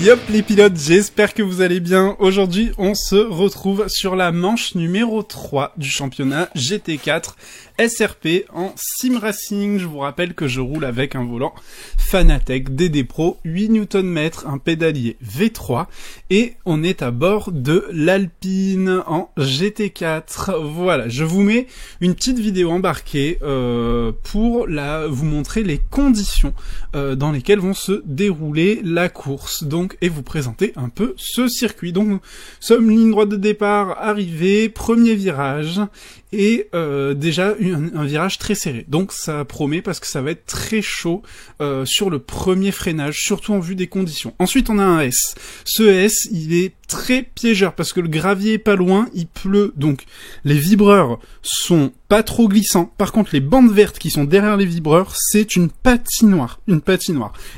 Yop les pilotes, j'espère que vous allez bien. Aujourd'hui, on se retrouve sur la manche numéro 3 du championnat GT4 SRP en sim racing. Je vous rappelle que je roule avec un volant Fanatec DD Pro 8 Nm, un pédalier V3 et on est à bord de l'Alpine en GT4. Voilà, je vous mets une petite vidéo embarquée pour vous montrer les conditions dans lesquelles vont se dérouler la course, donc, et vous présenter un peu ce circuit. Donc, nous sommes ligne droite de départ, arrivée, premier virage, et déjà un virage très serré. Donc ça promet parce que ça va être très chaud sur le premier freinage, surtout en vue des conditions. Ensuite, on a un S. Ce S, il est très piégeur parce que le gravier est pas loin, il pleut, donc les vibreurs sont pas trop glissants. Par contre, les bandes vertes qui sont derrière les vibreurs, c'est une patinoire.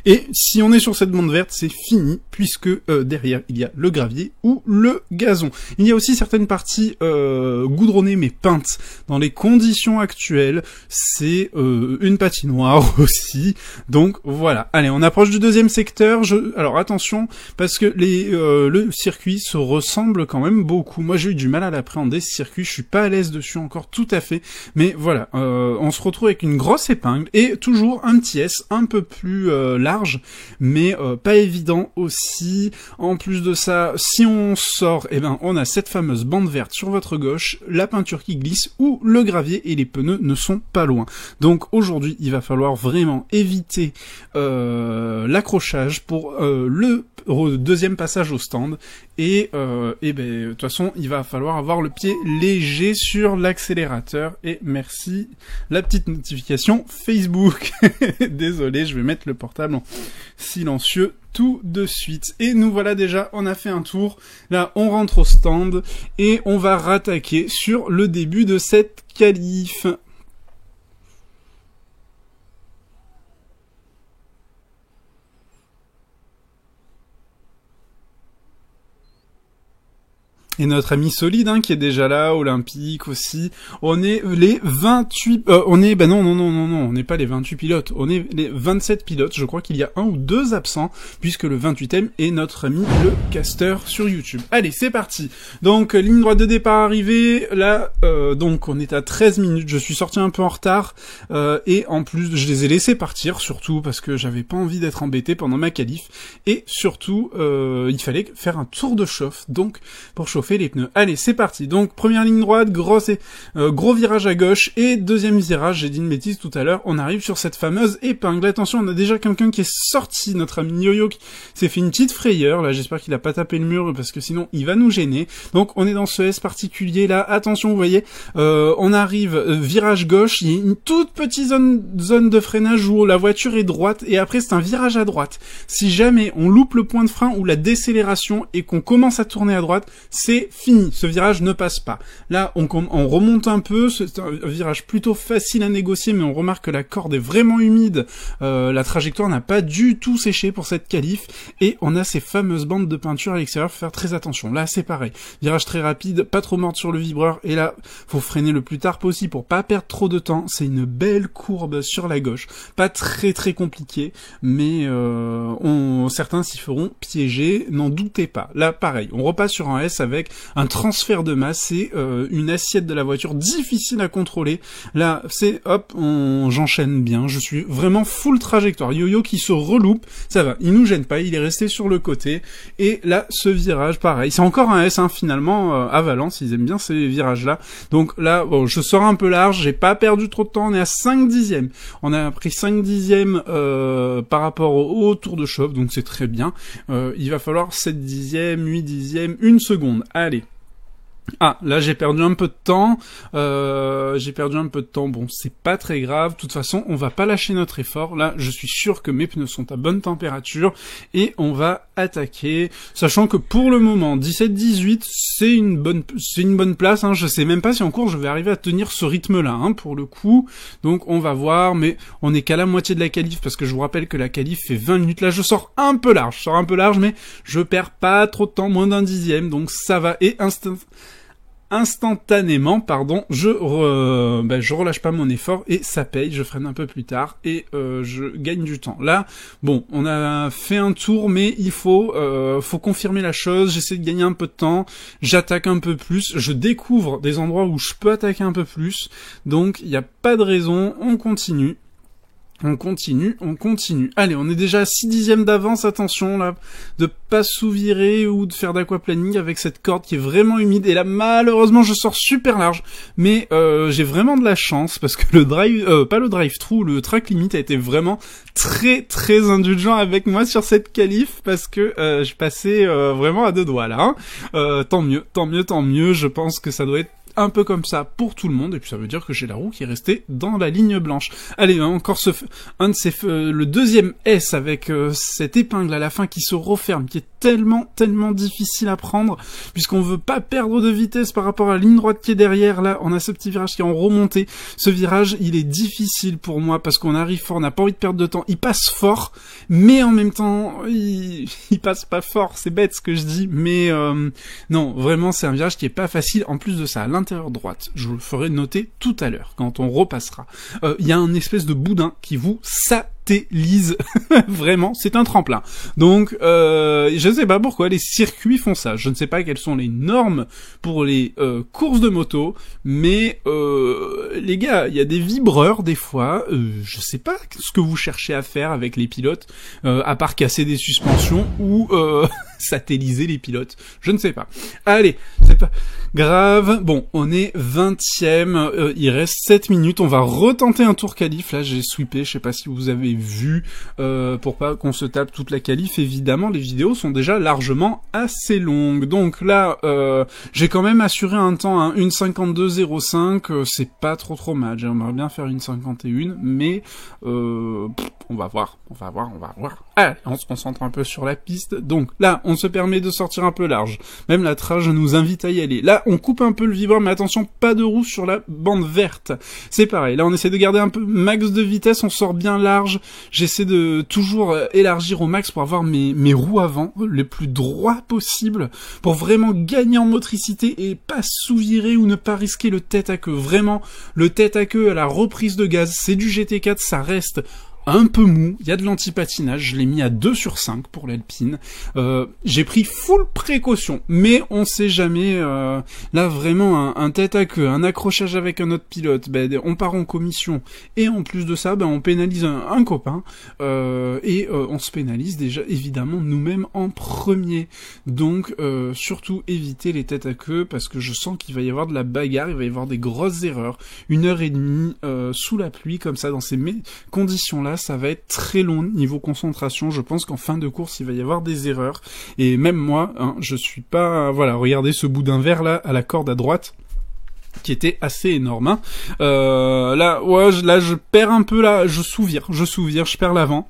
Et si on est sur cette bande verte, c'est fini, puisque derrière, il y a le gravier ou le gazon. Il y a aussi certaines parties goudronnées mais peintes. Dans les conditions actuelles, c'est une patinoire aussi. Donc voilà. Allez, on approche du deuxième secteur. Alors attention, parce que le circuit se ressemble quand même beaucoup. Moi, j'ai eu du mal à l'appréhender, ce circuit. Je suis pas à l'aise dessus encore tout à fait. Mais voilà, on se retrouve avec une grosse épingle et toujours un petit S un peu plus large, mais pas évident aussi. En plus de ça, si on sort, eh ben, on a cette fameuse bande verte sur votre gauche, la peinture qui glisse ou le gravier et les pneus ne sont pas loin. Donc aujourd'hui, il va falloir vraiment éviter l'accrochage pour le deuxième passage au stand et ben de toute façon il va falloir avoir le pied léger sur l'accélérateur. Et merci la petite notification Facebook. Désolé, je vais mettre le portable en silencieux tout de suite. Et nous voilà déjà, on a fait un tour. Là, on rentre au stand et on va rattaquer sur le début de cette qualif. Et notre ami Solide, hein, qui est déjà là, Olympique aussi. On est les 28... on n'est pas les 28 pilotes. On est les 27 pilotes. Je crois qu'il y a un ou deux absents, puisque le 28e est notre ami le caster sur YouTube. Allez, c'est parti. Donc, ligne droite de départ arrivée. Là, donc, on est à 13 minutes. Je suis sorti un peu en retard. Et en plus, je les ai laissés partir, surtout parce que j'avais pas envie d'être embêté pendant ma qualif. Et surtout, il fallait faire un tour de chauffe. Donc, pour chauffer les pneus. Allez, c'est parti. Donc, première ligne droite, gros virage à gauche, et deuxième virage, j'ai dit une bêtise tout à l'heure, on arrive sur cette fameuse épingle. Attention, on a déjà quelqu'un qui est sorti, notre ami Yo-Yo, qui s'est fait une petite frayeur, là, j'espère qu'il a pas tapé le mur, parce que sinon, il va nous gêner. Donc, on est dans ce S particulier, là, attention, vous voyez, on arrive, virage gauche, il y a une toute petite zone de freinage où la voiture est droite, et après, c'est un virage à droite. Si jamais on loupe le point de frein ou la décélération, et qu'on commence à tourner à droite, c'est fini, ce virage ne passe pas. Là, on remonte un peu, c'est un virage plutôt facile à négocier, mais on remarque que la corde est vraiment humide, la trajectoire n'a pas du tout séché pour cette qualif, et on a ces fameuses bandes de peinture à l'extérieur, faut faire très attention. Là, c'est pareil, virage très rapide, pas trop mordre sur le vibreur, et là, faut freiner le plus tard possible pour pas perdre trop de temps. C'est une belle courbe sur la gauche, pas très très compliqué, mais certains s'y feront piéger, n'en doutez pas. Là, pareil, on repasse sur un S avec un transfert de masse et une assiette de la voiture difficile à contrôler. Là, c'est hop, j'enchaîne bien. Je suis vraiment full trajectoire. Yo-Yo qui se reloupe, ça va, il nous gêne pas, il est resté sur le côté. Et là, ce virage, pareil, c'est encore un S, hein, finalement, à Valence, ils aiment bien ces virages-là. Donc là, bon, je sors un peu large, j'ai pas perdu trop de temps, on est à 5 dixièmes. On a pris 5 dixièmes par rapport au tour de chauffe, donc c'est très bien. Il va falloir 7 dixièmes, 8 dixièmes, 1 seconde. Allez. Ah, là j'ai perdu un peu de temps, bon c'est pas très grave, de toute façon on va pas lâcher notre effort, là je suis sûr que mes pneus sont à bonne température et on va attaquer, sachant que pour le moment 17-18 c'est une bonne place, hein. Je sais même pas si en cours je vais arriver à tenir ce rythme là, hein, pour le coup, donc on va voir, mais on est qu'à la moitié de la qualif parce que je vous rappelle que la qualif fait 20 minutes, là je sors un peu large, mais je perds pas trop de temps, moins d'un dixième, donc ça va, et instantanément, pardon, je relâche pas mon effort et ça paye, je freine un peu plus tard et je gagne du temps. Là, bon, on a fait un tour, mais il faut confirmer la chose, j'essaie de gagner un peu de temps, j'attaque un peu plus, je découvre des endroits où je peux attaquer un peu plus, donc il n'y a pas de raison, on continue. On continue. Allez, on est déjà à 6 dixièmes d'avance, attention là, de pas sous-virer ou de faire d'aquaplaning avec cette corde qui est vraiment humide. Et là, malheureusement, je sors super large, mais j'ai vraiment de la chance parce que le drive-thru, le track limit a été vraiment très très indulgent avec moi sur cette qualif parce que je passais vraiment à deux doigts là. Tant mieux. Je pense que ça doit être un peu comme ça pour tout le monde, et puis ça veut dire que j'ai la roue qui est restée dans la ligne blanche. Allez, encore le deuxième S avec cette épingle à la fin qui se referme, qui est tellement difficile à prendre, puisqu'on veut pas perdre de vitesse par rapport à la ligne droite qui est derrière. Là, on a ce petit virage qui est en remontée. Ce virage, il est difficile pour moi, parce qu'on arrive fort, on n'a pas envie de perdre de temps. Il passe fort, mais en même temps, il passe pas fort. C'est bête ce que je dis, mais non, vraiment, c'est un virage qui est pas facile. En plus de ça, à l'intérieur droite, je vous le ferai noter tout à l'heure, quand on repassera. Il y a un espèce de boudin qui vous satellise. Vraiment, c'est un tremplin. Donc, je ne sais pas pourquoi les circuits font ça. Je ne sais pas quelles sont les normes pour les courses de moto, mais les gars, il y a des vibreurs des fois. Je sais pas ce que vous cherchez à faire avec les pilotes, à part casser des suspensions ou satelliser les pilotes. Je ne sais pas. Allez, c'est pas grave. Bon, on est 20e. Il reste 7 minutes. On va retenter un tour qualif. Là, j'ai sweepé. Je sais pas si vous avez vu. Pour pas qu'on se tape toute la qualif. Évidemment, les vidéos sont déjà largement assez longues. Donc là, j'ai quand même assuré un temps, hein, une 52,05. C'est pas trop mal. J'aimerais bien faire une 51, mais on va voir. Allez, on se concentre un peu sur la piste. Donc là, on se permet de sortir un peu large. Même la trage nous invite à y aller. Là, on coupe un peu le vibreur, mais attention, pas de roue sur la bande verte. C'est pareil. Là, on essaie de garder un peu max de vitesse, on sort bien large. J'essaie de toujours élargir au max pour avoir mes roues avant les plus droits possible, pour vraiment gagner en motricité et pas sous-virer ou ne pas risquer le tête à queue. Vraiment, le tête à queue à la reprise de gaz, c'est du GT4, ça reste un peu mou, il y a de l'anti-patinage, je l'ai mis à 2/5 pour l'Alpine. J'ai pris full précaution, mais on sait jamais. Là vraiment un tête à queue, un accrochage avec un autre pilote, on part en commission et en plus de ça, on pénalise un copain et on se pénalise déjà évidemment nous-mêmes en premier. Donc surtout éviter les têtes à queue parce que je sens qu'il va y avoir de la bagarre, il va y avoir des grosses erreurs. 1h30 sous la pluie comme ça dans ces conditions-là. Ça va être très long niveau concentration. Je pense qu'en fin de course, il va y avoir des erreurs. Et même moi, hein, je suis pas... Voilà, regardez ce boudin vert là, à la corde à droite, qui était assez énorme. Hein. Là, je perds un peu là. Je sous-vire, je perds l'avant.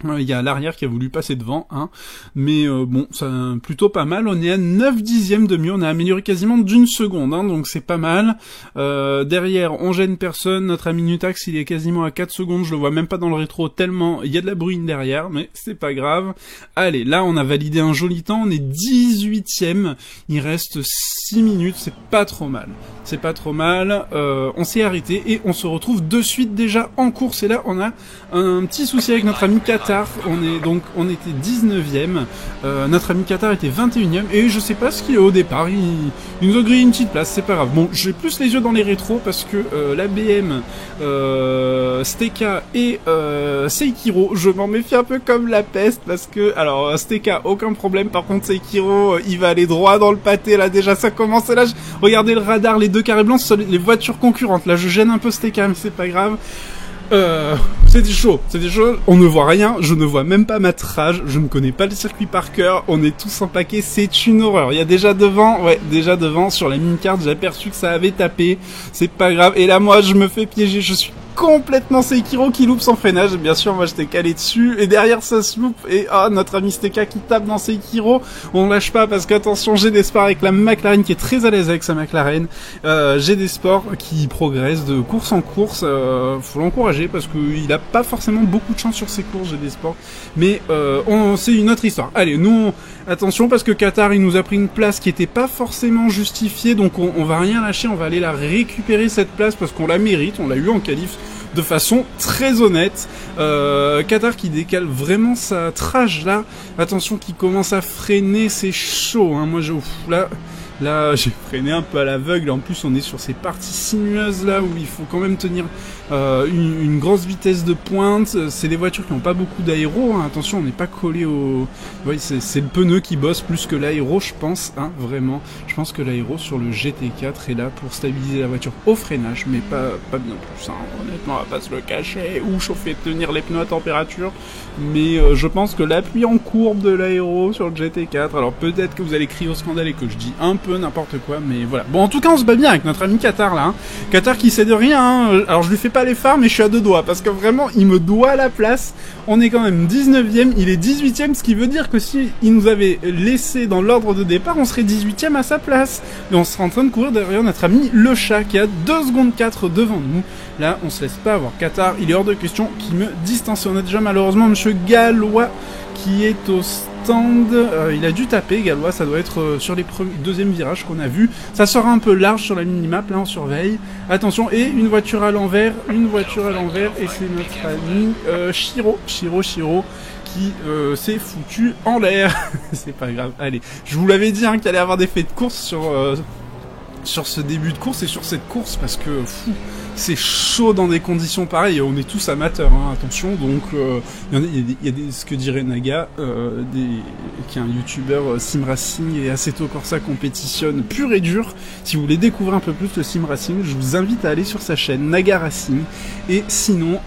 Il y a l'arrière qui a voulu passer devant, hein. Mais bon, ça plutôt pas mal. On est à 9 dixièmes de mieux, on a amélioré quasiment d'une seconde, hein, donc c'est pas mal. Derrière, on gêne personne, notre ami Nutax, il est quasiment à 4 secondes, je le vois même pas dans le rétro, tellement il y a de la bruine derrière, mais c'est pas grave. Allez, là on a validé un joli temps, on est 18ème, il reste 6 minutes, c'est pas trop mal. On s'est arrêté et on se retrouve de suite déjà en course, et là on a un petit souci avec notre ami Qatar. On était 19ème, notre ami Qatar était 21ème, et je sais pas ce qu'il est au départ, il nous a grillé une petite place, c'est pas grave. Bon, j'ai plus les yeux dans les rétros parce que la BM, Steka et Seikiro, je m'en méfie un peu comme la peste parce que, alors Steka, aucun problème, par contre Seikiro, il va aller droit dans le pâté, là déjà ça commence, et là, regardez le radar, les deux carrés blancs, ce sont les voitures concurrentes, là je gêne un peu Steka, mais c'est pas grave. C'était chaud, on ne voit rien, je ne vois même pas ma trage, je ne connais pas le circuit par cœur, on est tous en paquet, c'est une horreur. Il y a déjà devant, sur la mini-carte, j'ai aperçu que ça avait tapé, c'est pas grave, et là moi je me fais piéger, je suis complètement Sekiro qui loupe son freinage. Bien sûr, moi j'étais calé dessus et derrière ça se loupe et notre ami Steka qui tape dans Sekiro. On lâche pas parce qu'attention, j'ai des sports avec la McLaren qui est très à l'aise avec sa McLaren. J'ai des sports qui progressent de course en course. Faut l'encourager parce qu'il a pas forcément beaucoup de chance sur ses courses. J'ai des sports, mais c'est une autre histoire. Allez, nous attention parce que Qatar il nous a pris une place qui était pas forcément justifiée, donc on va rien lâcher. On va aller la récupérer cette place parce qu'on la mérite. On l'a eu en qualif de façon très honnête. Qatar qui décale vraiment sa trage là. Attention, qui commence à freiner, c'est chaud. Hein. Moi, là, j'ai freiné un peu à l'aveugle. En plus, on est sur ces parties sinueuses là où il faut quand même tenir une grosse vitesse de pointe. C'est des voitures qui n'ont pas beaucoup d'aéro. Hein. Attention, on n'est pas collé au. Oui, c'est le pneu qui bosse plus que l'aéro, je pense. Hein, vraiment, je pense que l'aéro sur le GT4 est là pour stabiliser la voiture au freinage, mais pas bien plus. Hein. Honnêtement, on va pas se le cacher ou chauffer, tenir les pneus à température. Mais je pense que l'appui en courbe de l'aéro sur le GT4. Alors peut-être que vous allez crier au scandale et que je dis un peu n'importe quoi, mais voilà. Bon, en tout cas, on se bat bien avec notre ami Qatar là. Hein. Qatar qui sait de rien. Hein. Alors je lui fais pas les phares, mais je suis à 2 doigts parce que vraiment, il me doit la place. On est quand même 19e, il est 18e, ce qui veut dire que si il nous avait laissé dans l'ordre de départ, on serait 18e à sa place. Et on serait en train de courir derrière notre ami Le Chat qui a 2 secondes 4 devant nous. Là, on se laisse pas avoir. Qatar, il est hors de question qu'il me distance. On a déjà malheureusement Monsieur Gallois qui est au stand. Il a dû taper, Gallois, ça doit être sur les deuxièmes virages qu'on a vu. Ça sera un peu large sur la minimap, là on surveille. Attention, et une voiture à l'envers, et c'est notre ami Shiro qui s'est foutu en l'air. C'est pas grave, allez. Je vous l'avais dit hein, qu'il allait avoir des faits de course sur ce début de course et sur cette course parce que c'est chaud dans des conditions pareilles. On est tous amateurs, hein, attention. Donc il y a ce que dirait Naga, qui est un youtubeur sim racing et Assetto Corsa compétitionne pur et dur. Si vous voulez découvrir un peu plus le sim racing, je vous invite à aller sur sa chaîne Naga Racing. Et sinon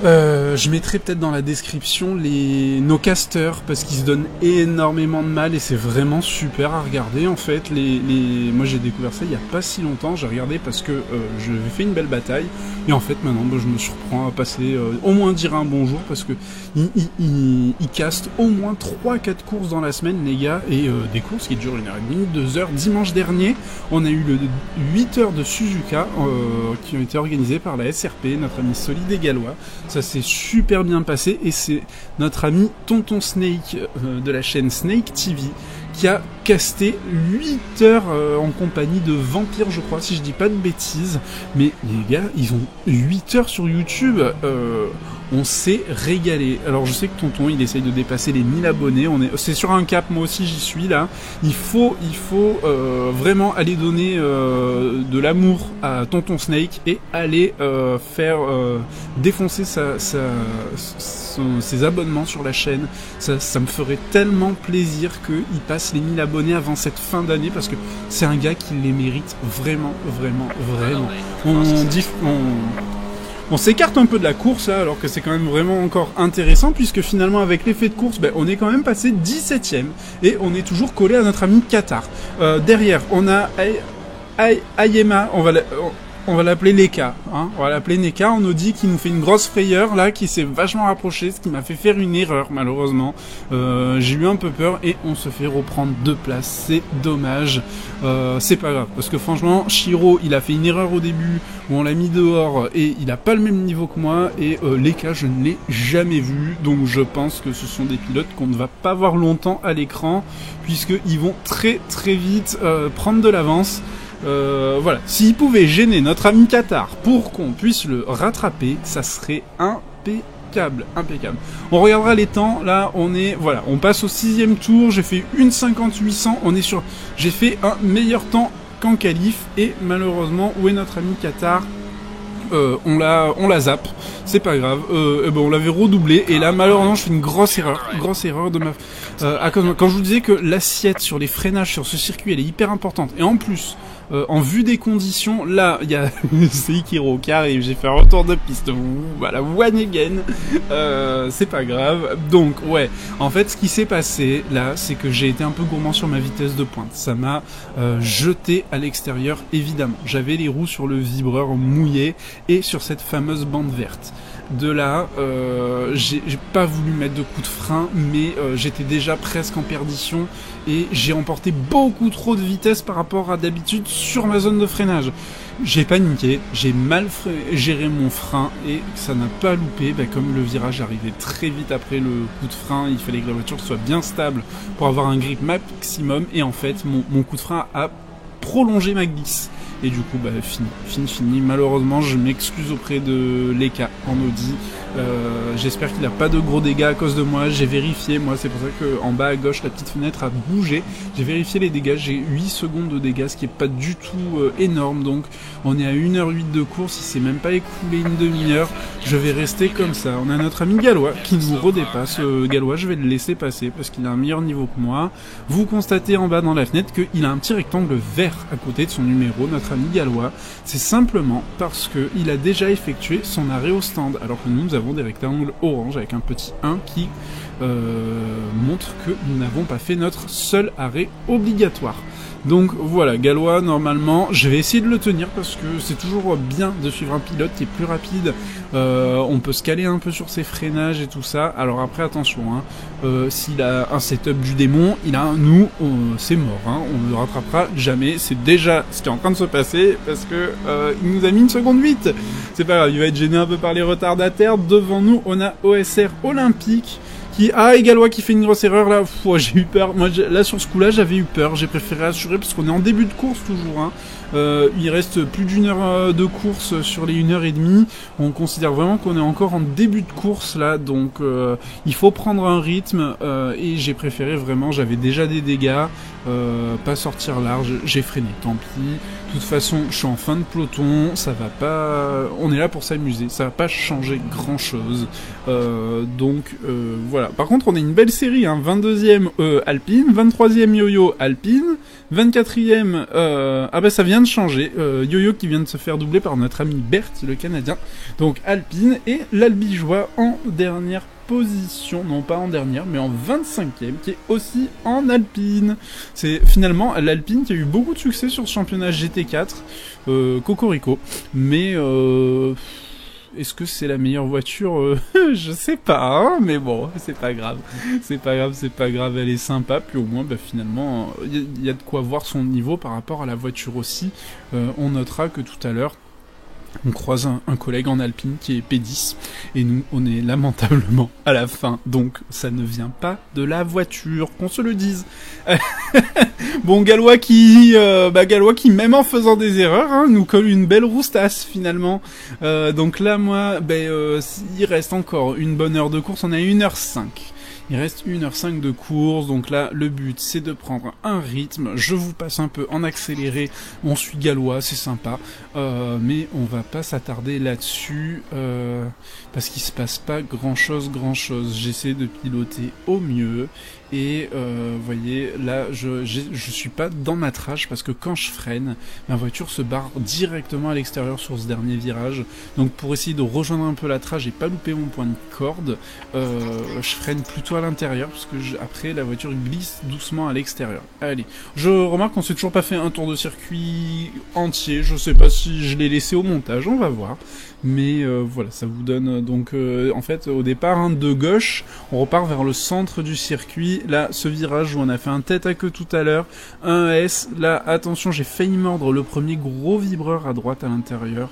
je mettrai peut-être dans la description nos casters parce qu'ils se donnent énormément de mal et c'est vraiment super à regarder en fait. Moi j'ai découvert ça il y a pas si longtemps, j'ai regardé parce que j'avais fait une belle bataille et en fait maintenant je me surprends à passer au moins dire un bonjour parce que ils castent au moins 3-4 courses dans la semaine les gars et des courses qui durent 1h30, 2 heures. Dimanche dernier on a eu le 8 heures de Suzuka qui ont été organisées par la SRP, notre ami Solide et Gallois. Ça s'est super bien passé et c'est notre ami Tonton Snake de la chaîne Snake TV qui a casté 8 heures en compagnie de Vampire, je crois, si je dis pas de bêtises. Mais les gars, ils ont 8 heures sur YouTube. On s'est régalé. Alors je sais que Tonton, il essaye de dépasser les 1000 abonnés. C'est sur un cap, moi aussi j'y suis là. Il faut vraiment aller donner de l'amour à Tonton Snake et aller faire défoncer ses abonnements sur la chaîne. Ça me ferait tellement plaisir qu'il passe les 1000 abonnés avant cette fin d'année parce que c'est un gars qui les mérite vraiment. On s'écarte un peu de la course là, alors que c'est quand même vraiment encore intéressant puisque finalement avec l'effet de course, on est quand même passé 17ème et on est toujours collé à notre ami Qatar. Derrière, on a Ayema, on va l'appeler Neka, hein. On va l'appeler Neka, on nous dit qu'il nous fait une grosse frayeur, là, qui s'est vachement rapproché, ce qui m'a fait faire une erreur, malheureusement. J'ai eu un peu peur, et on se fait reprendre 2 places, c'est dommage. C'est pas grave, parce que franchement, Shiro, il a fait une erreur au début, où on l'a mis dehors, et il a pas le même niveau que moi, et Neka, je ne l'ai jamais vu, donc je pense que ce sont des pilotes qu'on ne va pas voir longtemps à l'écran, puisqu'ils vont très très vite prendre de l'avance. Voilà, s'il pouvait gêner notre ami Qatar pour qu'on puisse le rattraper, ça serait impeccable. On regardera les temps, là on passe au 6ème tour, j'ai fait une 5800, j'ai fait un meilleur temps qu'en qualif, et malheureusement, où est notre ami Qatar? On la zappe, c'est pas grave, on l'avait redoublé, et là malheureusement je fais une grosse erreur de ma... quand je vous disais que l'assiette sur les freinages sur ce circuit elle est hyper importante, et en plus en vue des conditions, là, il y a Seikiro qui arrive, j'ai fait un retour de piste, voilà, one again, c'est pas grave. Donc, ouais, en fait, ce qui s'est passé, là, c'est que j'ai été un peu gourmand sur ma vitesse de pointe. Ça m'a jeté à l'extérieur, évidemment. J'avais les roues sur le vibreur mouillé et sur cette fameuse bande verte. De là, j'ai pas voulu mettre de coup de frein, mais j'étais déjà presque en perdition et j'ai emporté beaucoup trop de vitesse par rapport à d'habitude sur ma zone de freinage. J'ai paniqué, j'ai mal géré mon frein et ça n'a pas loupé. Comme le virage arrivait très vite après le coup de frein, il fallait que la voiture soit bien stable pour avoir un grip maximum et en fait mon coup de frein a prolongé ma glisse. Et du coup, fini. Malheureusement, je m'excuse auprès de Leka en Audi. J'espère qu'il n'a pas de gros dégâts à cause de moi. J'ai vérifié, moi, c'est pour ça qu'en bas à gauche, la petite fenêtre a bougé. J'ai vérifié les dégâts, j'ai 8 secondes de dégâts, ce qui est pas du tout énorme. Donc, on est à 1h08 de course, il s'est même pas écoulé une demi-heure. Je vais rester comme ça. On a notre ami Gallois qui nous redépasse. Gallois, je vais le laisser passer parce qu'il a un meilleur niveau que moi. Vous constatez en bas dans la fenêtre qu'il a un petit rectangle vert à côté de son numéro, notre ami Gallois. C'est simplement parce que il a déjà effectué son arrêt au stand, alors que nous avons des rectangles orange avec un petit 1 qui montre que nous n'avons pas fait notre seul arrêt obligatoire. Donc voilà, Gallois, normalement, je vais essayer de le tenir parce que c'est toujours bien de suivre un pilote qui est plus rapide. On peut se caler un peu sur ses freinages et tout ça. Alors après, attention, s'il a un setup du démon, c'est mort. On ne le rattrapera jamais. C'est déjà ce qui est en train de se passer parce que il nous a mis une seconde 8. C'est pas grave, il va être gêné un peu par les retardataires. Devant nous, on a OSR Olympique. Et Gallois qui fait une grosse erreur là, j'ai eu peur. Moi là sur ce coup là j'avais eu peur, j'ai préféré assurer parce qu'on est en début de course toujours. Il reste plus d'une heure de course sur les 1h30. On considère vraiment qu'on est encore en début de course là, donc il faut prendre un rythme et j'ai préféré vraiment, j'avais déjà des dégâts, pas sortir large, j'ai freiné, tant pis. De toute façon, je suis en fin de peloton, ça va pas, on est là pour s'amuser, ça va pas changer grand chose. Donc voilà. Par contre, on a une belle série, 22e Alpine, 23e Yo-Yo Alpine, 24e ça vient de changer, Yo-Yo qui vient de se faire doubler par notre ami Bert, le Canadien. Donc Alpine et l'Albigeois en dernière position, non pas en dernière, mais en 25e, qui est aussi en Alpine. C'est finalement l'Alpine qui a eu beaucoup de succès sur ce championnat GT4, Cocorico, mais est-ce que c'est la meilleure voiture je sais pas, mais bon, c'est pas grave, elle est sympa, puis au moins, finalement, il y a de quoi voir son niveau par rapport à la voiture aussi. On notera que tout à l'heure, on croise un collègue en Alpine qui est P10 et nous on est lamentablement à la fin, donc ça ne vient pas de la voiture, qu'on se le dise. Bon, Gallois qui même en faisant des erreurs nous colle une belle roustasse finalement. Donc là moi il reste encore une bonne heure de course, on a 1h05. Il reste 1h05 de course, donc là, le but, c'est de prendre un rythme. Je vous passe un peu en accéléré. On suit Gallois, c'est sympa. Mais on va pas s'attarder là-dessus, parce qu'il se passe pas grand-chose. J'essaie de piloter au mieux. Et voyez, là, je suis pas dans ma trage, parce que quand je freine, ma voiture se barre directement à l'extérieur sur ce dernier virage. Donc pour essayer de rejoindre un peu la trage et pas louper mon point de corde, je freine plutôt à l'intérieur, parce que après la voiture glisse doucement à l'extérieur. Allez, je remarque qu'on s'est toujours pas fait un tour de circuit entier, je sais pas si je l'ai laissé au montage, on va voir. Mais voilà, ça vous donne donc en fait au départ de gauche, on repart vers le centre du circuit. Là, ce virage où on a fait un tête à queue tout à l'heure, un S. Là, attention, j'ai failli mordre le premier gros vibreur à droite à l'intérieur.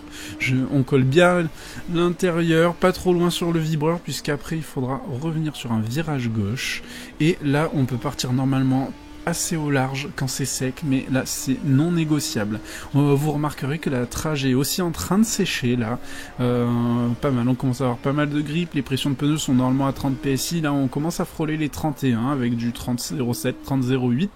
On colle bien l'intérieur, pas trop loin sur le vibreur, puisqu'après il faudra revenir sur un virage gauche. Et là, on peut partir normalement assez au large quand c'est sec, mais là c'est non négociable. Vous remarquerez que la trage est aussi en train de sécher là, pas mal, on commence à avoir pas mal de grippe, les pressions de pneus sont normalement à 30 PSI, là on commence à frôler les 31 avec du 30,07, 30,08,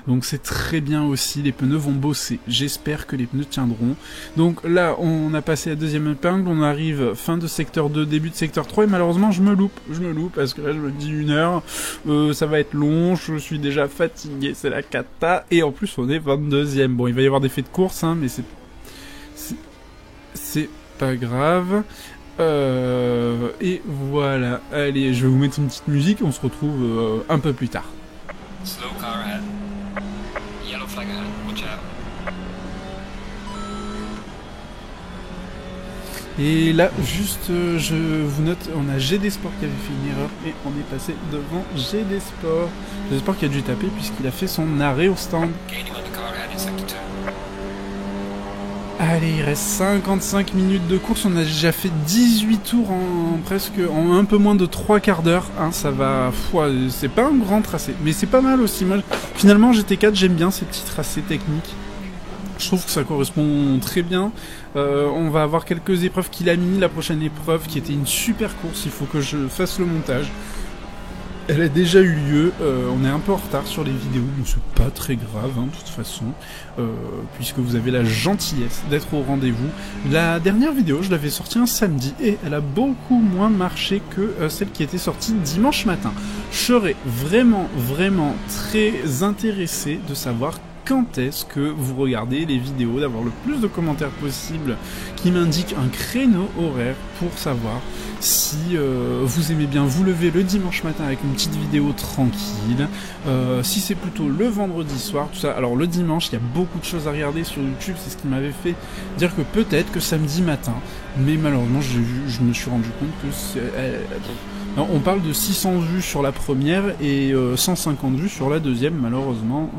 donc c'est très bien aussi, les pneus vont bosser, j'espère que les pneus tiendront. Donc là on a passé la deuxième épingle, on arrive fin de secteur 2, début de secteur 3, et malheureusement je me loupe parce que là je me dis 1 heure, ça va être long, je suis déjà fatigué, fatigué, c'est la cata. Et en plus, on est 22e. Bon, il va y avoir des faits de course, hein, mais c'est pas grave. Et voilà. Allez, je vais vous mettre une petite musique et on se retrouve un peu plus tard. Slow car ahead. Yellow flag ahead. Watch out. Et là, juste, je vous note, on a GD Sport qui avait fait une erreur et on est passé devant GD Sport. GD Sport qui a dû taper puisqu'il a fait son arrêt au stand. Allez, il reste 55 minutes de course, on a déjà fait 18 tours en un peu moins de 3 quarts d'heure. Hein, ça va, c'est pas un grand tracé, mais c'est pas mal aussi. Moi, finalement, GT4, j'aime bien ces petits tracés techniques. Je trouve que ça correspond très bien. On va avoir quelques épreuves qu'il a mis. La prochaine épreuve qui était une super course, il faut que je fasse le montage. Elle a déjà eu lieu, on est un peu en retard sur les vidéos, mais c'est pas très grave, hein, de toute façon, puisque vous avez la gentillesse d'être au rendez-vous. La dernière vidéo, je l'avais sortie un samedi, et elle a beaucoup moins marché que celle qui était sortie dimanche matin. Je serais vraiment très intéressé de savoir quand est-ce que vous regardez les vidéos, d'avoir le plus de commentaires possible qui m'indiquent un créneau horaire pour savoir si vous aimez bien vous lever le dimanche matin avec une petite vidéo tranquille, si c'est plutôt le vendredi soir, tout ça. Alors le dimanche, il y a beaucoup de choses à regarder sur YouTube, c'est ce qui m'avait fait dire que peut-être que samedi matin, mais malheureusement je me suis rendu compte que on parle de 600 vues sur la première et 150 vues sur la deuxième, malheureusement,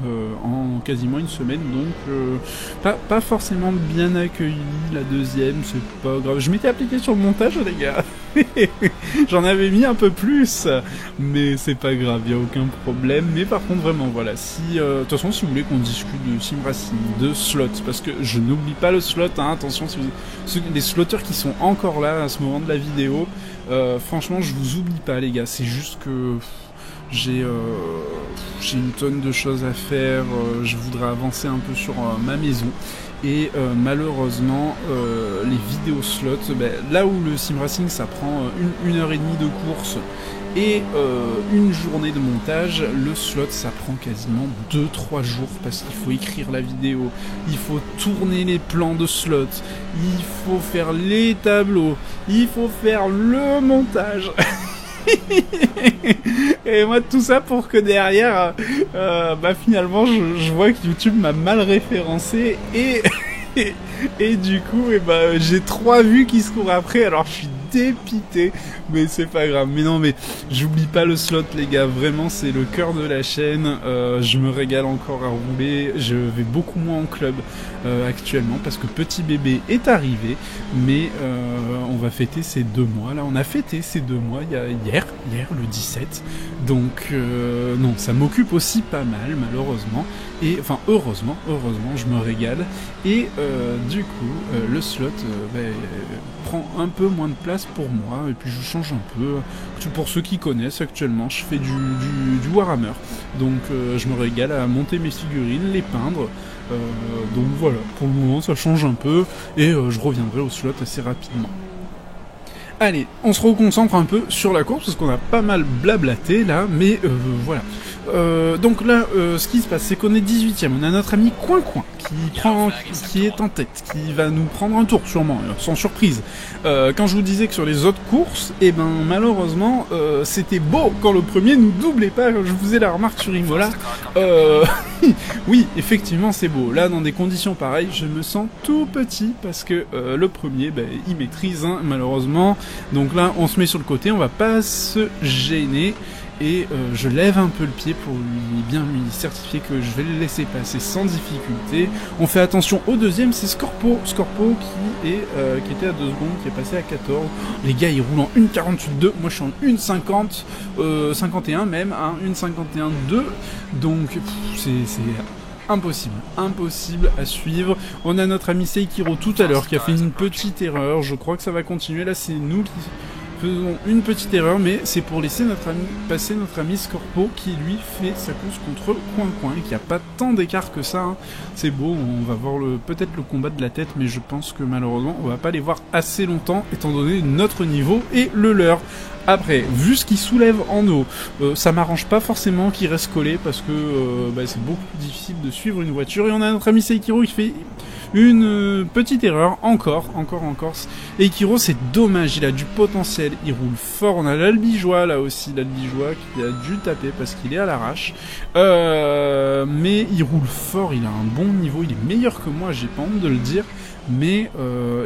en quasiment une semaine, donc pas forcément bien accueilli la deuxième, c'est pas grave. Je m'étais appliqué sur le montage, les gars. J'en avais mis un peu plus, mais c'est pas grave, y a aucun problème. Mais par contre, vraiment, voilà, si de toute façon, si vous voulez qu'on discute de sim racing, de slots, parce que je n'oublie pas le slot, hein, attention, si les slotteurs qui sont encore là à ce moment de la vidéo, franchement, je vous oublie pas, les gars. C'est juste que j'ai une tonne de choses à faire. Je voudrais avancer un peu sur ma maison. Et malheureusement, les vidéos slots, là où le sim racing ça prend une heure et demie de course et une journée de montage, le slot ça prend quasiment 2-3 jours parce qu'il faut écrire la vidéo, il faut tourner les plans de slot, il faut faire les tableaux, il faut faire le montage. Et moi tout ça pour que derrière finalement je vois que YouTube m'a mal référencé et du coup j'ai 3 vues qui se courent après, alors je suis dépité, mais c'est pas grave. Mais non, mais j'oublie pas le slot, les gars, vraiment c'est le cœur de la chaîne. Je me régale encore à rouler, je vais beaucoup moins en club actuellement parce que petit bébé est arrivé, mais on va fêter ces 2 mois là, on a fêté ces 2 mois hier le 17, donc non, ça m'occupe aussi pas mal malheureusement, et enfin heureusement je me régale, et du coup le slot prend un peu moins de place pour moi, et puis je change un peu. Pour ceux qui connaissent, actuellement je fais du Warhammer, donc je me régale à monter mes figurines, les peindre, donc voilà, pour le moment ça change un peu, et je reviendrai au slot assez rapidement. Allez, on se reconcentre un peu sur la course parce qu'on a pas mal blablaté là, mais voilà. Donc là, ce qui se passe, c'est qu'on est 18ème. On a notre ami Coin qui est en tête, qui va nous prendre un tour sûrement, sans surprise. Quand je vous disais que sur les autres courses, malheureusement, c'était beau quand le premier nous doublait pas. Je vous faisais la remarque sur Imola. Oui, effectivement, c'est beau. Là, dans des conditions pareilles, je me sens tout petit parce que le premier, il maîtrise, hein, malheureusement. Donc là, on se met sur le côté, on va pas se gêner. Et je lève un peu le pied pour lui certifier que je vais le laisser passer sans difficulté. On fait attention au deuxième, c'est Scorpo qui était à 2 secondes, qui est passé à 14. Les gars, ils roulent en 1.48.2, moi je suis en 1.50, 51 même, hein, 1.51.2, donc c'est impossible à suivre. On a notre ami Seikiro tout à l'heure qui a fait une petite erreur, je crois que ça va continuer, là c'est nous qui... faisons une petite erreur, mais c'est pour laisser passer notre ami Scorpo qui lui fait sa course contre Coin et qui a pas tant d'écart que ça. Hein. C'est beau, on va voir peut-être le combat de la tête, mais je pense que malheureusement on va pas les voir assez longtemps étant donné notre niveau et le leur. Après, vu ce qu'il soulève en eau, ça m'arrange pas forcément qu'il reste collé parce que c'est beaucoup plus difficile de suivre une voiture. Et on a notre ami Seikiro qui fait une petite erreur, encore. Et Kiro, c'est dommage, il a du potentiel, il roule fort. On a l'Albigeois là aussi, l'Albigeois qui a dû taper parce qu'il est à l'arrache. Mais il roule fort, il a un bon niveau, il est meilleur que moi, j'ai pas honte de le dire. Mais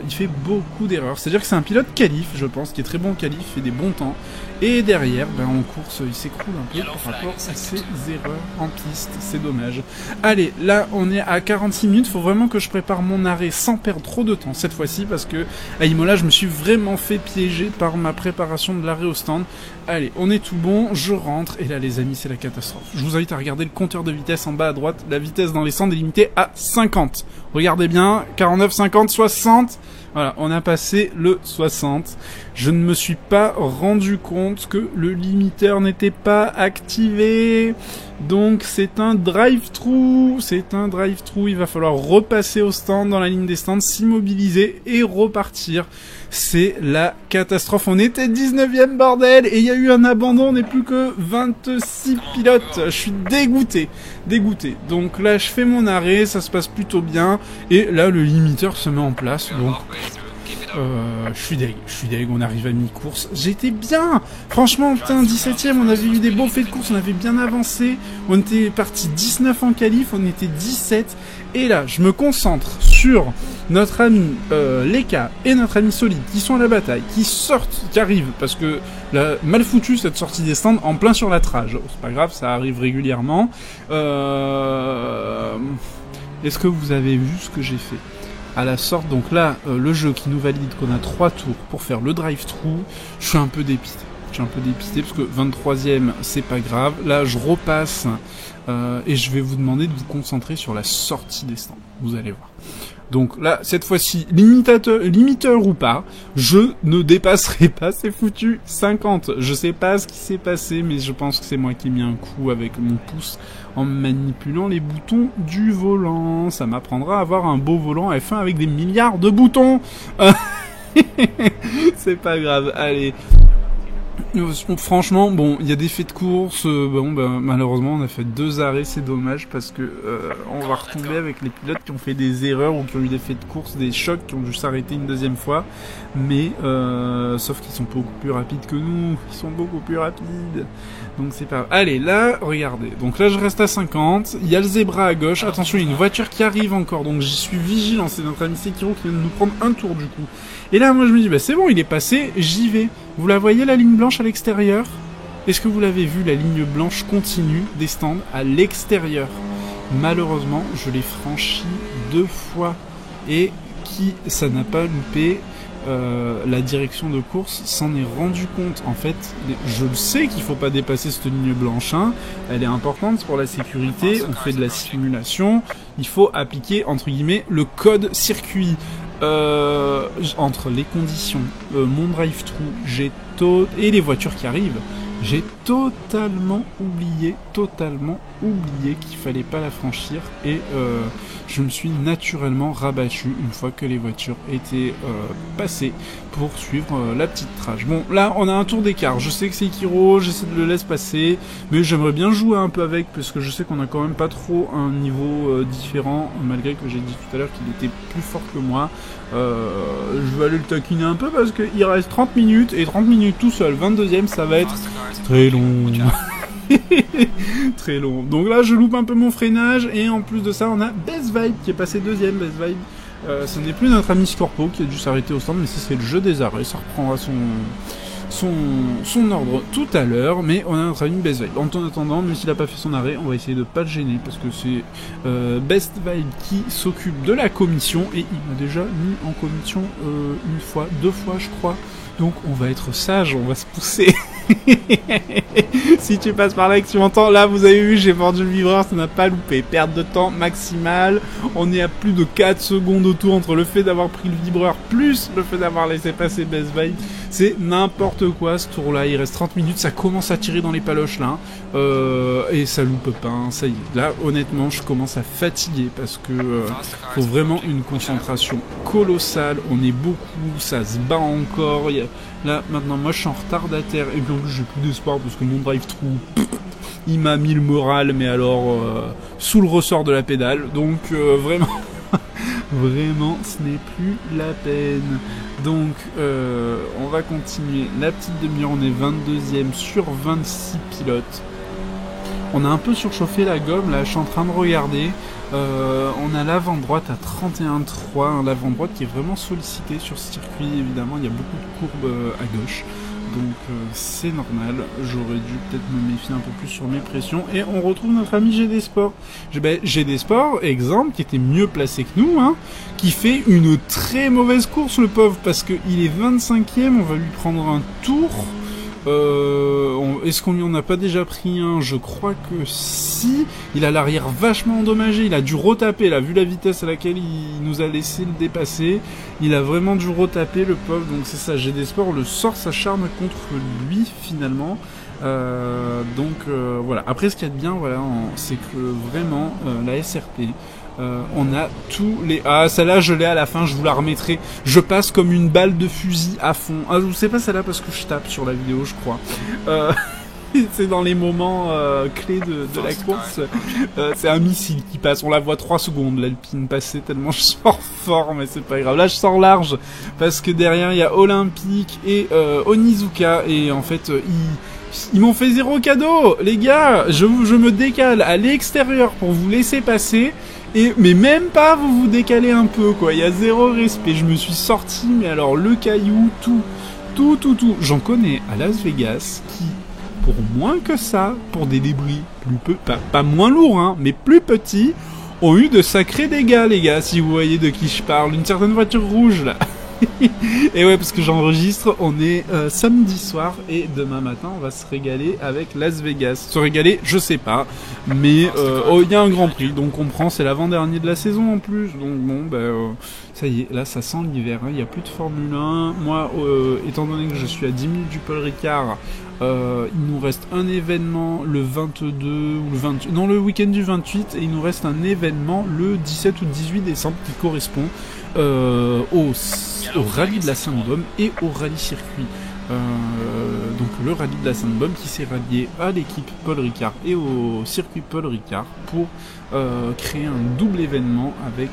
il fait beaucoup d'erreurs. C'est-à-dire que c'est un pilote qualif, je pense, qui est très bon qualif, fait des bons temps. Et derrière, en course, il s'écroule un peu par rapport à ses erreurs en piste. C'est dommage. Allez, là, on est à 46 minutes. Faut vraiment que je prépare mon arrêt sans perdre trop de temps cette fois-ci, parce que à Imola, je me suis vraiment fait piéger par ma préparation de l'arrêt au stand. Allez, on est tout bon, je rentre. Et là, les amis, c'est la catastrophe. Je vous invite à regarder le compteur de vitesse en bas à droite. La vitesse dans les stands est limitée à 50. Regardez bien, 49, 50, 60... Voilà, on a passé le 60. Je ne me suis pas rendu compte que le limiteur n'était pas activé. Donc c'est un drive-thru. Il va falloir repasser au stand, dans la ligne des stands, s'immobiliser et repartir. C'est la catastrophe. On était 19e, bordel, et il y a eu un abandon. On n'est plus que 26 pilotes. Je suis dégoûté. Donc là, je fais mon arrêt, ça se passe plutôt bien. Et là, le limiteur se met en place. Donc, je suis deg, on arrive à mi-course. J'étais bien. Franchement, putain, 17ème, on avait eu des beaux faits de course, on avait bien avancé. On était parti 19 en qualif, on était 17. Et là, je me concentre sur notre ami Leka et notre ami Solide qui sont à la bataille, qui arrivent, parce que mal foutu cette sortie des stands en plein sur la trage. C'est pas grave, ça arrive régulièrement. Est-ce que vous avez vu ce que j'ai fait ? À la sorte, donc là, le jeu qui nous valide qu'on a 3 tours pour faire le drive-thru, je suis un peu dépité. Parce que 23ème, c'est pas grave. Là, je repasse et je vais vous demander de vous concentrer sur la sortie des stands. Vous allez voir. Donc là, cette fois-ci, limiteur ou pas, je ne dépasserai pas, c'est foutu, 50. Je sais pas ce qui s'est passé, mais je pense que c'est moi qui ai mis un coup avec mon pouce en manipulant les boutons du volant. Ça m'apprendra à avoir un beau volant F1 avec des milliards de boutons. C'est pas grave, allez. Franchement, bon, il y a des faits de course. Malheureusement, on a fait 2 arrêts, c'est dommage parce que on va retomber avec les pilotes qui ont fait des erreurs ou qui ont eu des faits de course, des chocs, qui ont dû s'arrêter une deuxième fois. Mais sauf qu'ils sont beaucoup plus rapides que nous. Ils sont beaucoup plus rapides. Donc c'est pas... Allez, là, regardez. Donc là, je reste à 50. Il y a le zébra à gauche. Attention, il y a une voiture qui arrive encore. Donc j'y suis vigilant. C'est notre ami Sekiro qui vient de nous prendre un tour du coup. Et là, moi, je me dis, c'est bon, il est passé. J'y vais. Vous la voyez, la ligne blanche à l'extérieur ? Est-ce que vous l'avez vu, la ligne blanche continue des stands à l'extérieur ? Malheureusement, je l'ai franchi 2 fois. Et ça n'a pas loupé... la direction de course s'en est rendu compte. En fait, je le sais qu'il faut pas dépasser cette ligne blanche, hein. Elle est importante pour la sécurité, on fait de la simulation, il faut appliquer, entre guillemets, le code circuit. Entre les conditions, mon drive-thru, et les voitures qui arrivent, j'ai totalement oublié qu'il fallait pas la franchir et je me suis naturellement rabattu une fois que les voitures étaient passées pour suivre la petite trage. Bon, là on a un tour d'écart, je sais que c'est Kiro, j'essaie de le laisser passer, mais j'aimerais bien jouer un peu avec parce que je sais qu'on a quand même pas trop un niveau différent, malgré que j'ai dit tout à l'heure qu'il était plus fort que moi. Je vais aller le taquiner un peu parce qu'il reste 30 minutes et 30 minutes tout seul, 22ème, ça va être très long. Très long. Donc là je loupe un peu mon freinage et en plus de ça on a Best Vibe qui est passé 2ème. Best Vibe, ce n'est plus notre ami Scorpo qui a dû s'arrêter au stand, mais c'est le jeu des arrêts, ça reprendra son ordre tout à l'heure, mais on a notre ami Best Vibe. En attendant, même s'il n'a pas fait son arrêt, on va essayer de pas le gêner parce que c'est Best Vibe qui s'occupe de la commission et il m'a déjà mis en commission 1 fois, 2 fois je crois. Donc on va être sage, on va se pousser. Si tu passes par là et que tu m'entends, là vous avez vu, j'ai vendu le vibreur, ça n'a pas loupé. Perte de temps maximale, on est à plus de 4 secondes autour entre le fait d'avoir pris le vibreur plus le fait d'avoir laissé passer Best Buy. C'est n'importe quoi ce tour là, il reste 30 minutes, ça commence à tirer dans les paloches là, et ça loupe pas, hein. Ça y est, là honnêtement je commence à fatiguer parce que faut vraiment une concentration colossale, on est beaucoup, ça se bat encore, là maintenant moi je suis en retardataire et puis en plus j'ai plus d'espoir parce que mon drive-thru il m'a mis le moral mais alors sous le ressort de la pédale, donc vraiment vraiment ce n'est plus la peine. Donc on va continuer la petite demi-heure, on est 22e sur 26 pilotes. On a un peu surchauffé la gomme là, je suis en train de regarder. On a l'avant-droite à 31,3, un l'avant-droite qui est vraiment sollicité sur ce circuit, évidemment il y a beaucoup de courbes à gauche, donc c'est normal, j'aurais dû peut-être me méfier un peu plus sur mes pressions, et on retrouve notre ami GD Sport. GD Sport, exemple, qui était mieux placé que nous, hein, qui fait une très mauvaise course le pauvre, parce qu'il est 25e, on va lui prendre un tour. Est-ce qu'on lui en a pas déjà pris un? Je crois que si. Il a l'arrière vachement endommagé, il a dû retaper là, vu la vitesse à laquelle il nous a laissé le dépasser, il a vraiment dû retaper le pauvre, donc c'est ça, GD Sport le sort s'acharne contre lui finalement. Voilà. Après ce qu'il y a de bien, voilà, c'est que vraiment la SRP, on a tous les... Ah, celle-là, je l'ai à la fin, je vous la remettrai. Je passe comme une balle de fusil à fond. Ah, je sais pas celle-là parce que je tape sur la vidéo, je crois. C'est dans les moments clés de la course. C'est un missile qui passe. On la voit 3 secondes, l'Alpine passer, tellement je sors fort, mais c'est pas grave. Là, je sors large parce que derrière, il y a Olympique et Onizuka. Et en fait, ils m'ont fait 0 cadeau. Les gars, je me décale à l'extérieur pour vous laisser passer. Mais même pas, vous vous décalez un peu, quoi. Il y a 0 respect. Je me suis sorti, mais alors le caillou, tout. J'en connais à Las Vegas qui, pour moins que ça, pour des débris pas moins lourds, hein, mais plus petits, ont eu de sacrés dégâts, les gars, si vous voyez de qui je parle. Une certaine voiture rouge, là. Et ouais, parce que j'enregistre, on est samedi soir et demain matin on va se régaler avec Las Vegas. Se régaler, je sais pas, mais il y a un Grand Prix, donc on prend, c'est l'avant-dernier de la saison en plus, donc bon, ça y est, là ça sent l'hiver, hein, il n'y a plus de Formule 1. Moi, étant donné que je suis à 10 minutes du Paul Ricard, il nous reste un événement le 22 ou le 28, non, le week-end du 28, et il nous reste un événement le 17 ou 18 décembre qui correspond au rallye de la Sainte-Baume et au rallye circuit. Donc le rallye de la Sainte-Baume qui s'est rallié à l'équipe Paul Ricard et au circuit Paul Ricard pour créer un double événement avec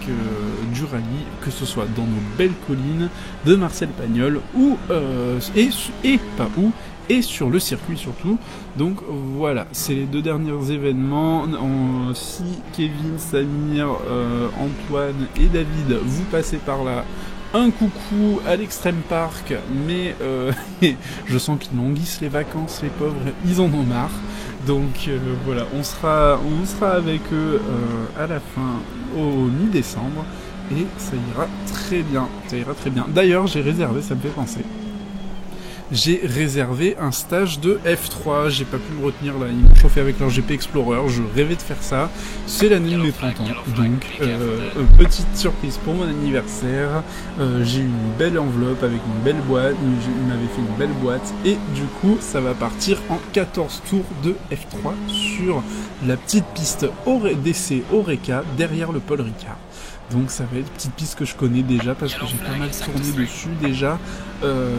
du rallye, que ce soit dans nos belles collines de Marcel Pagnol et sur le circuit surtout. Donc voilà, c'est les 2 derniers événements. Si Kevin, Samir, Antoine et David, vous passez par là, un coucou à l'Extrême Park, mais je sens qu'ils languissent les vacances, les pauvres, ils en ont marre. Donc voilà, on sera avec eux à la fin, au mi-décembre, et ça ira très bien, D'ailleurs, j'ai réservé, ça me fait penser, j'ai réservé un stage de F3, j'ai pas pu me retenir là, ils m'ont chauffé avec leur GP Explorer, je rêvais de faire ça, c'est l'année de mes 30 ans, donc petite surprise pour mon anniversaire, j'ai eu une belle enveloppe avec une belle boîte, il m'avait fait une belle boîte, et du coup ça va partir en 14 tours de F3 sur la petite piste d'essai Oreca derrière le Paul Ricard. Donc ça va être une petite piste que je connais déjà parce que j'ai pas mal tourné dessus déjà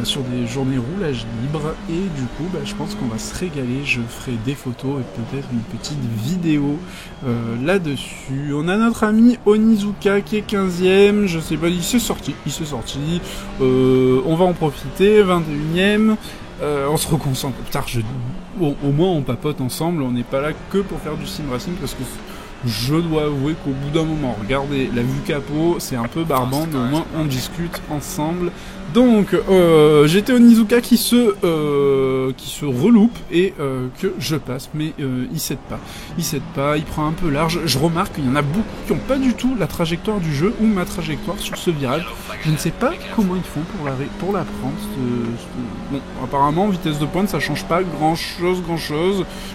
sur des journées roulage libre, et du coup je pense qu'on va se régaler. Je ferai des photos et peut-être une petite vidéo là-dessus. On a notre ami Onizuka qui est 15e, je sais pas, il s'est sorti, on va en profiter, 21e. On se reconcentre. Au moins on papote ensemble, on n'est pas là que pour faire du sim racing, parce que je dois avouer qu'au bout d'un moment, regardez, la vue capot, c'est un peu barbant, mais au moins on discute ensemble Donc, j'étais Onizuka qui se reloupe et que je passe, mais il cède pas, il prend un peu large. Je remarque qu'il y en a beaucoup qui n'ont pas du tout la trajectoire du jeu ou ma trajectoire sur ce virage. Je ne sais pas comment ils font pour la prendre. Bon, apparemment, vitesse de pointe, ça change pas grand chose.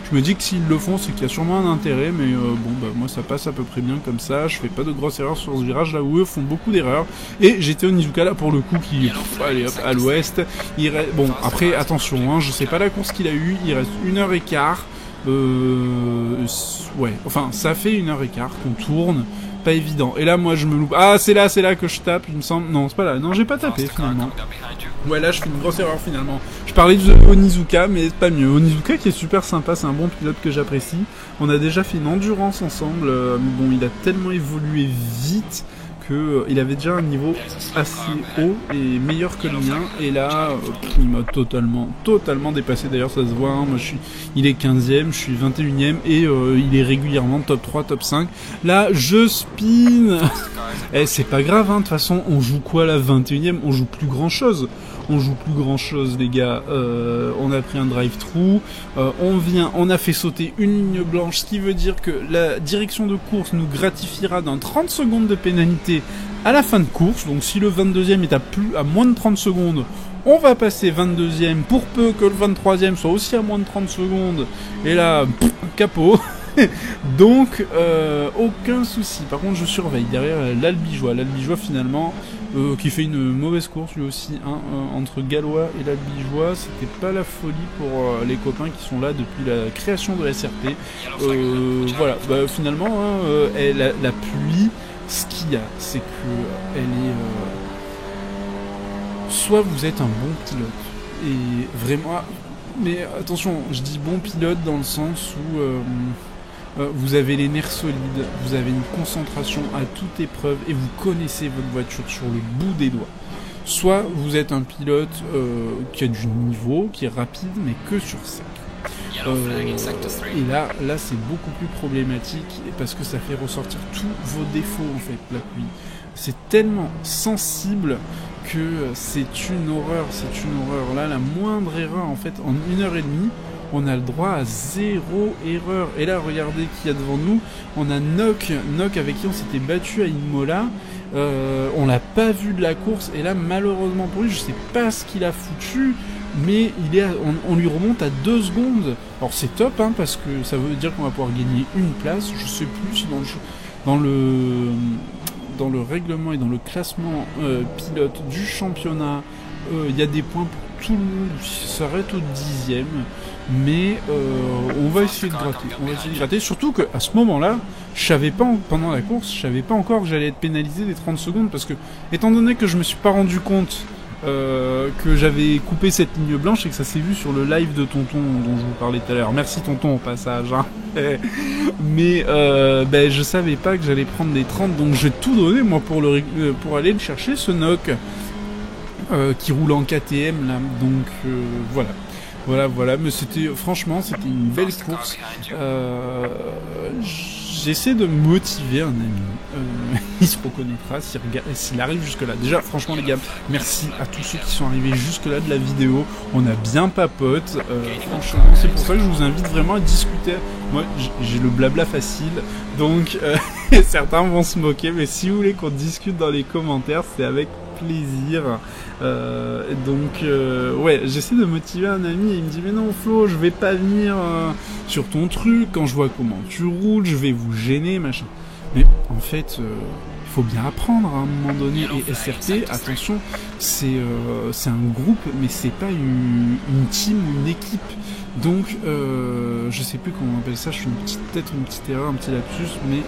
Je me dis que s'ils le font, c'est qu'il y a sûrement un intérêt, mais bon, bah moi ça passe à peu près bien comme ça. Je fais pas de grosses erreurs sur ce virage là où eux font beaucoup d'erreurs. Et j'étais Onizuka là pour le coup qui, allez hop, à l'ouest. Bon, après attention, hein, je sais pas la course qu'il a eu. Il reste 1h15. Ouais, enfin ça fait 1h15 qu'on tourne. Pas évident. Et là, moi, je me loupe. Ah, c'est là que je tape, il me semble. Non, c'est pas là. Non, j'ai pas tapé, finalement. Ouais, là, je fais une grosse erreur, finalement. Je parlais de Onizuka, mais c'est pas mieux. Onizuka, qui est super sympa, c'est un bon pilote que j'apprécie. On a déjà fait une endurance ensemble. Mais bon, il a tellement évolué vite que il avait déjà un niveau assez haut et meilleur que le mien. Et là, il m'a totalement dépassé. D'ailleurs, ça se voit. Hein, moi, il est 15e, je suis 21e et il est régulièrement top 3, top 5. Là, je spin. Eh, c'est pas grave. Hein, de toute façon, on joue quoi là, 21e? On joue plus grand chose. Les gars. On a pris un drive-through. On a fait sauter une ligne blanche, ce qui veut dire que la direction de course nous gratifiera d'un 30 secondes de pénalité à la fin de course. Donc si le 22e est à moins de 30 secondes, on va passer 22e pour peu que le 23e soit aussi à moins de 30 secondes. Et là, capot. Donc, aucun souci. Par contre, je surveille derrière l'Albigeois. L'Albigeois, finalement, qui fait une mauvaise course lui aussi. Hein, entre Gallois et l'Albigeois, c'était pas la folie pour les copains qui sont là depuis la création de SRP. Voilà, bah, finalement, hein, la pluie, ce qu'il y a, c'est que elle est... soit vous êtes un bon pilote, et vraiment... Mais attention, je dis bon pilote dans le sens où... vous avez les nerfs solides, vous avez une concentration à toute épreuve et vous connaissez votre voiture sur le bout des doigts. Soit vous êtes un pilote qui a du niveau, qui est rapide, mais que sur sec. Et là c'est beaucoup plus problématique parce que ça fait ressortir tous vos défauts en fait, la pluie. C'est tellement sensible que c'est une horreur. Là, la moindre erreur en fait, en 1h30, on a le droit à 0 erreur. Et là, regardez qui y a devant nous. On a Nock avec qui on s'était battu à Imola. On l'a pas vu de la course. Et là, malheureusement pour lui, je sais pas ce qu'il a foutu, mais on lui remonte à 2 secondes. Alors c'est top, hein, parce que ça veut dire qu'on va pouvoir gagner une place. Je sais plus si dans le règlement et dans le classement pilote du championnat, il y a des points pour tout le monde qui s'arrête au 10e. Mais on va essayer de gratter. Surtout qu'à ce moment-là, pendant la course, je savais pas encore que j'allais être pénalisé des 30 secondes, parce que, étant donné que je me suis pas rendu compte que j'avais coupé cette ligne blanche et que ça s'est vu sur le live de Tonton dont je vous parlais tout à l'heure. Merci Tonton au passage. Hein. Mais je savais pas que j'allais prendre des 30, donc j'ai tout donné moi pour aller le chercher, ce Nock qui roule en KTM là. Donc voilà, mais franchement, c'était une belle course. J'essaie de motiver un ami. Il se reconnaîtra s'il arrive jusque-là. Déjà, franchement, les gars, merci à tous ceux qui sont arrivés jusque-là de la vidéo. On a bien papote. Franchement, c'est pour ça que je vous invite vraiment à discuter. Moi, j'ai le blabla facile. Donc, certains vont se moquer. Mais si vous voulez qu'on discute dans les commentaires, c'est avec plaisir. Ouais, j'essaie de motiver un ami et il me dit mais non Flo, je vais pas venir sur ton truc, quand je vois comment tu roules, je vais vous gêner, machin. Mais en fait, il faut bien apprendre à un moment donné. Et SRT, attention, c'est un groupe, mais c'est pas une team ou une équipe. Donc, je sais plus comment on appelle ça, je fais peut-être une petite erreur, un petit lapsus, mais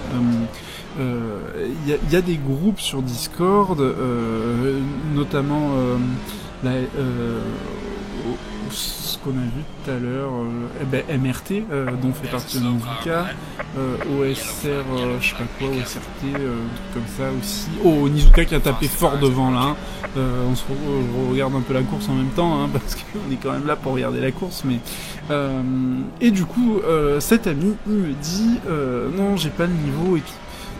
y a des groupes sur Discord, notamment ce qu'on a vu tout à l'heure, MRT, dont fait partie de Onizuka, OSR, je sais pas quoi, OSRT, comme ça aussi. Oh, Onizuka qui a tapé fort devant là. On se regarde un peu la course en même temps, hein, parce qu'on est quand même là pour regarder la course. Mais et du coup, cet ami, il me dit non, j'ai pas le niveau et tout.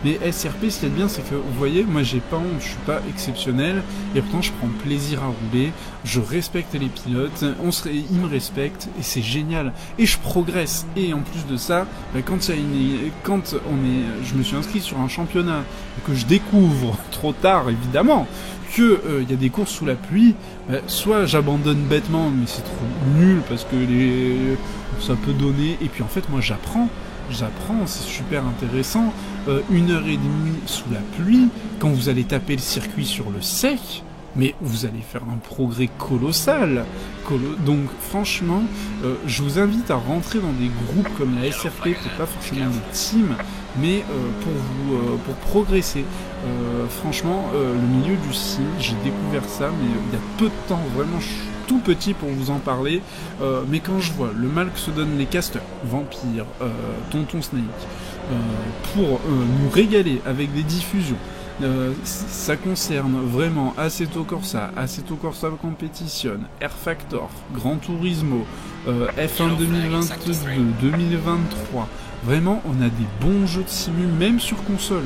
Mais SRP, ce qu'il y a de bien, c'est que, vous voyez, moi j'ai pas honte, je suis pas exceptionnel, et pourtant je prends plaisir à rouler, je respecte les pilotes, ils me respectent, et c'est génial. Et je progresse. Et en plus de ça, je me suis inscrit sur un championnat, que je découvre trop tard, évidemment, que il y a des courses sous la pluie, soit j'abandonne bêtement, mais c'est trop nul parce que ça peut donner, et puis en fait moi j'apprends, c'est super intéressant. 1h30 sous la pluie, quand vous allez taper le circuit sur le sec, mais vous allez faire un progrès colossal. Donc franchement, je vous invite à rentrer dans des groupes comme la SRP, peut-être pas forcément des teams, mais pour progresser. Franchement, le milieu du sim, j'ai découvert ça, mais il y a peu de temps, vraiment, je suis tout petit pour vous en parler, mais quand je vois le mal que se donnent les casters, Vampire, Tonton Snake, pour nous régaler avec des diffusions, ça concerne vraiment Assetto Corsa Competition, Air Factor, Gran Turismo, F1 2022, 2023. Vraiment, on a des bons jeux de simu, même sur console.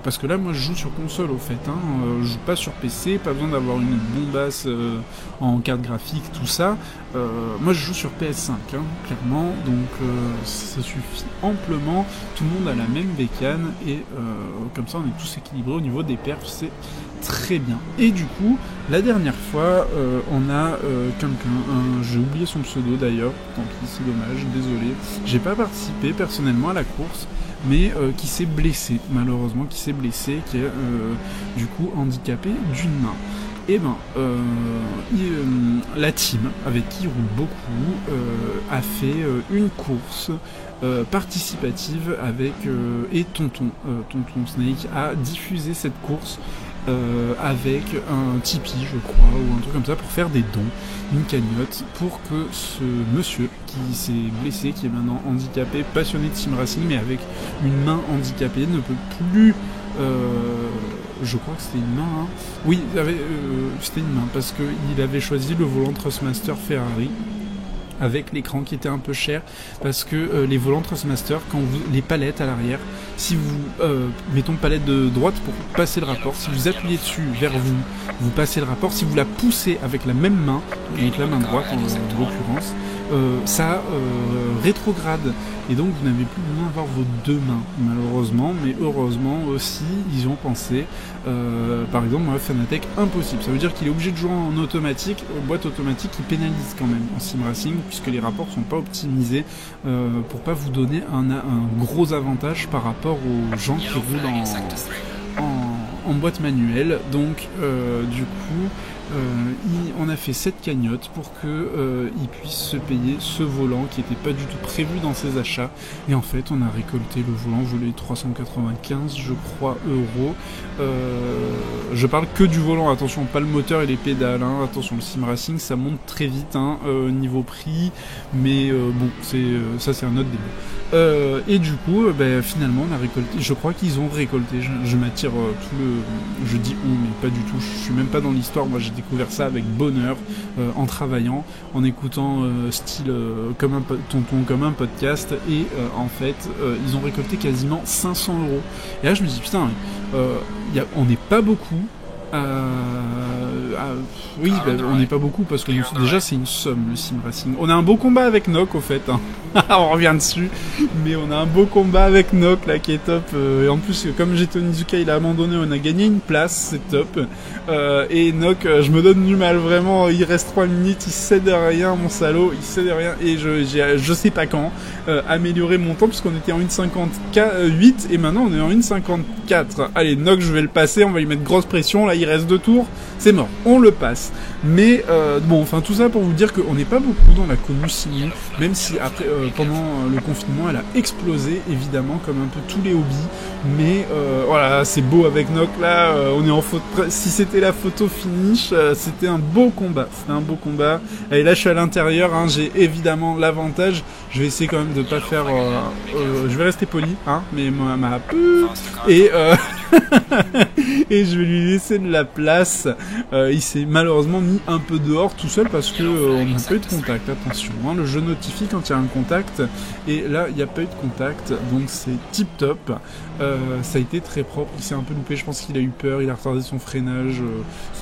Parce que là, moi, je joue sur console, au fait. Je joue pas sur PC, pas besoin d'avoir une bombasse en carte graphique, tout ça. Moi, je joue sur PS5, clairement. Donc, ça suffit amplement. Tout le monde a la même bécane et comme ça, on est tous équilibrés au niveau des perfs. C'est très bien. Et du coup, la dernière fois, on a quelqu'un, j'ai oublié son pseudo d'ailleurs, tant pis, c'est dommage, désolé. J'ai pas participé personnellement à la course, mais qui s'est blessé, malheureusement, qui est du coup handicapé d'une main. Et la team, avec qui il roule beaucoup, a fait une course participative avec et Tonton Snake a diffusé cette course avec un Tipeee, je crois, ou un truc comme ça, pour faire des dons, une cagnotte, pour que ce monsieur qui s'est blessé, qui est maintenant handicapé, passionné de sim racing, mais avec une main handicapée, ne peut plus... je crois que c'était une main, oui, c'était une main, parce qu'il avait choisi le volant Thrustmaster Ferrari, avec l'écran qui était un peu cher, parce que les volants Thrustmaster, les palettes à l'arrière, si vous mettons palette de droite pour passer le rapport, si vous appuyez dessus vers vous passez le rapport, si vous la poussez avec la même main, donc la main droite en l'occurrence, ça rétrograde, et donc vous n'avez plus besoin d'avoir vos deux mains, malheureusement, mais heureusement aussi ils ont pensé, par exemple moi Fanatec, impossible, ça veut dire qu'il est obligé de jouer en automatique, boîte automatique qui pénalise quand même en sim racing, puisque les rapports sont pas optimisés pour pas vous donner un gros avantage par rapport aux gens qui roulent en boîte manuelle. Donc du coup on a fait cette cagnotte pour que il puisse se payer ce volant qui n'était pas du tout prévu dans ses achats, et en fait on a récolté le volant, voulait 395 je crois euros. Je parle que du volant, attention, pas le moteur et les pédales, attention, le sim racing ça monte très vite niveau prix, mais bon, ça c'est un autre débat. Et du coup finalement on a récolté, je crois qu'ils ont récolté, je m'attire je dis on, mais pas du tout, je suis même pas dans l'histoire, moi j'ai découvert ça avec bonheur, en travaillant, en écoutant style comme un podcast, et en fait ils ont récolté quasiment 500 euros. Et là je me dis putain, on n'est pas beaucoup. Oui, on n'est pas beaucoup parce que déjà c'est une somme le sim racing. On a un beau combat avec Nock au fait, on revient dessus, mais on a un beau combat avec Nock là qui est top, et en plus comme j'étais Onizuka il a abandonné, on a gagné une place, c'est top. Et Nock, je me donne du mal vraiment, il reste 3 minutes, il cède rien mon salaud, il cède rien, et je sais pas quand améliorer mon temps, puisqu'on était en 1,58 et maintenant on est en 1,54. Allez Nock, je vais le passer, on va lui mettre grosse pression, là il reste 2 tours, c'est mort, on le passe. Mais bon, enfin tout ça pour vous dire qu'on n'est pas beaucoup dans la commu simu, même si après pendant le confinement elle a explosé évidemment comme un peu tous les hobbies, mais voilà, c'est beau avec Nock là, on est en photo, si c'était la photo finish, c'était un beau combat, et là je suis à l'intérieur, j'ai évidemment l'avantage, je vais essayer quand même de pas faire je vais rester poli, mais ma et et je vais lui laisser de la place. Il s'est malheureusement mis un peu dehors tout seul parce que on n'a pas eu de contact. Attention, hein, le jeu notifie quand il y a un contact et là il n'y a pas eu de contact, donc c'est tip top. Ça a été très propre. Il s'est un peu loupé. Je pense qu'il a eu peur. Il a retardé son freinage.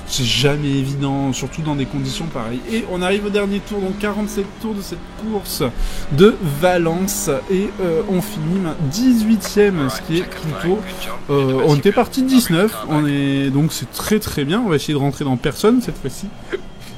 C'est jamais évident, surtout dans des conditions pareilles. Et on arrive au dernier tour, donc 47 tours de cette course de Valence et on finit 18ème, ce qui est plutôt. On était parti de 19. Donc c'est très très bien. On va essayer de rentrer dans personne cette fois-ci.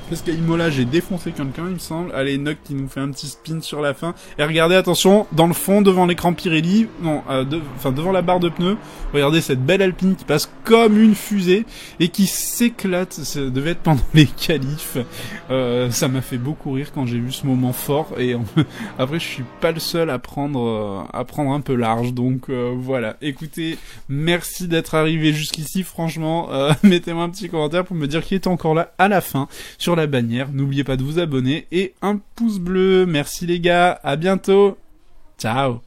Parce qu'à Imola, j'ai défoncé quelqu'un, il me semble. Allez, Nock qui nous fait un petit spin sur la fin. Et regardez, attention, dans le fond, devant l'écran Pirelli, devant la barre de pneus, regardez cette belle Alpine qui passe comme une fusée et qui s'éclate. Ça devait être pendant les qualifs. Ça m'a fait beaucoup rire quand j'ai vu ce moment fort. Et après, je suis pas le seul à prendre un peu large. Donc voilà. Écoutez, merci d'être arrivé jusqu'ici. Franchement, mettez-moi un petit commentaire pour me dire qui est encore là à la fin sur la bannière. N'oubliez pas de vous abonner et un pouce bleu. Merci les gars, à bientôt. Ciao.